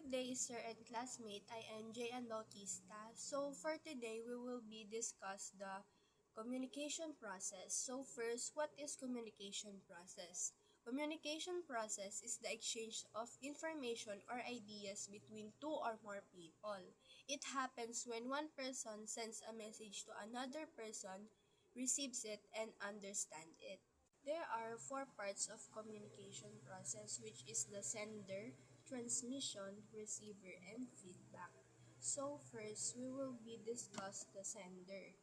Good day, sir and classmate. I am J.N. Bautista. So for today, we will be discuss the communication process. So first, what is communication process? Communication process is the exchange of information or ideas between two or more people. It happens when one person sends a message to another person, receives it, and understands it. There are four parts of communication process, which is the sender, transmission, receiver, and feedback. So first, we will be discuss the sender.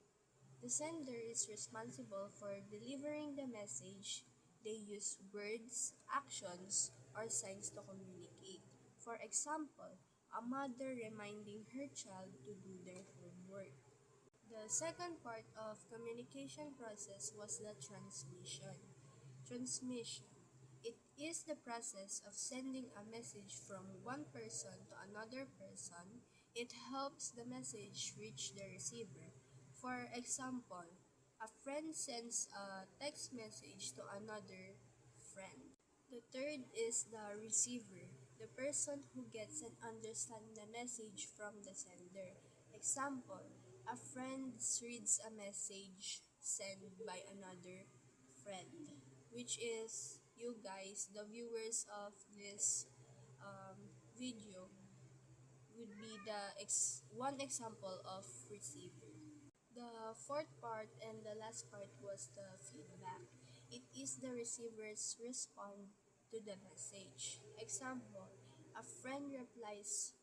The sender is responsible for delivering the message. They use words, actions, or signs to communicate. For example, a mother reminding her child to do their homework. The second part of communication process was the transmission. Transmission. It is the process of sending a message from one person to another person. It helps the message reach the receiver. For example, a friend sends a text message to another friend. The third is the receiver, the person who gets and understands the message from the sender. Example, a friend reads a message sent by another friend, which is you guys, the viewers of this video, would be the one example of receiver. The fourth part and the last part was the feedback. It is the receiver's response to the message. Example, a friend replies,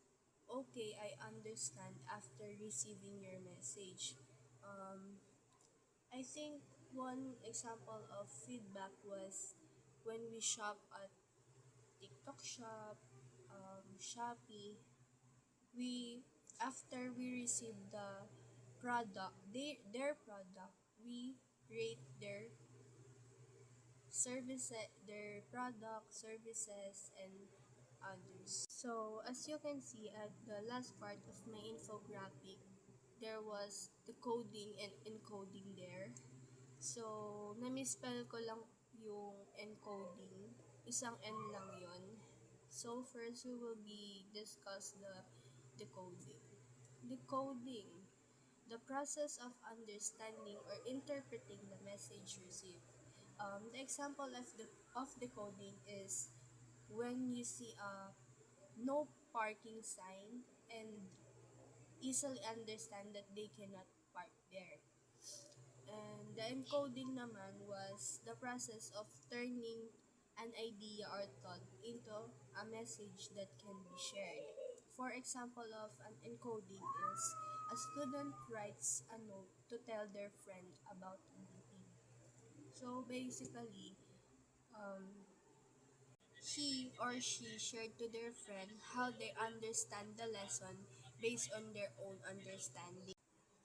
"Okay, I understand," after receiving your message. Um, I think one example of feedback was when we shop at TikTok Shop, Shopee, we after we receive the product, their product, we rate their product, services, and others. So as you can see at the last part of my infographic, there was the coding and encoding there. So, na-misspell ko lang yung encoding. Isang N lang yon. So, first we will be discuss the decoding. Decoding, the process of understanding or interpreting the message received. The example of decoding is when you see a no parking sign and easily understand that they cannot park there. And the encoding naman was the process of turning an idea or thought into a message that can be shared. For example of an encoding is a student writes a note to tell their friend about a meeting. So basically, um, he or she shared to their friend how they understand the lesson based on their own understanding.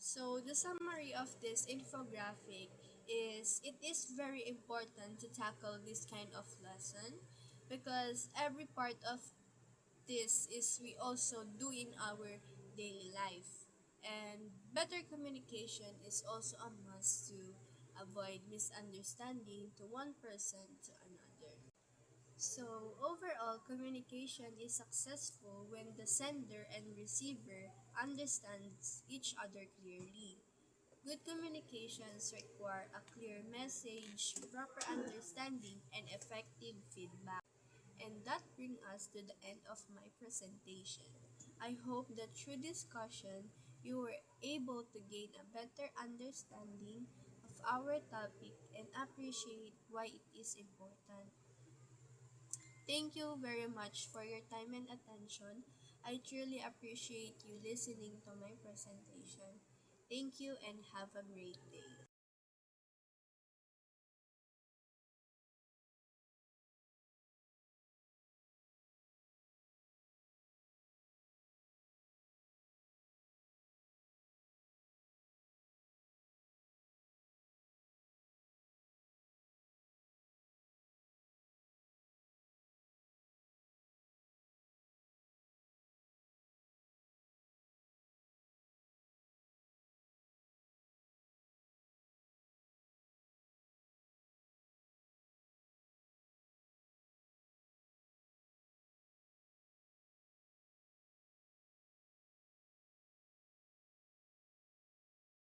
So the summary of this infographic is it is very important to tackle this kind of lesson because every part of this is we also do in our daily life. And better communication is also a must to avoid misunderstanding to one person to another. So, overall, communication is successful when the sender and receiver understands each other clearly. Good communications require a clear message, proper understanding, and effective feedback. And that brings us to the end of my presentation. I hope that through discussion, you were able to gain a better understanding of our topic and appreciate why it is important. Thank you very much for your time and attention. I truly appreciate you listening to my presentation. Thank you and have a great day.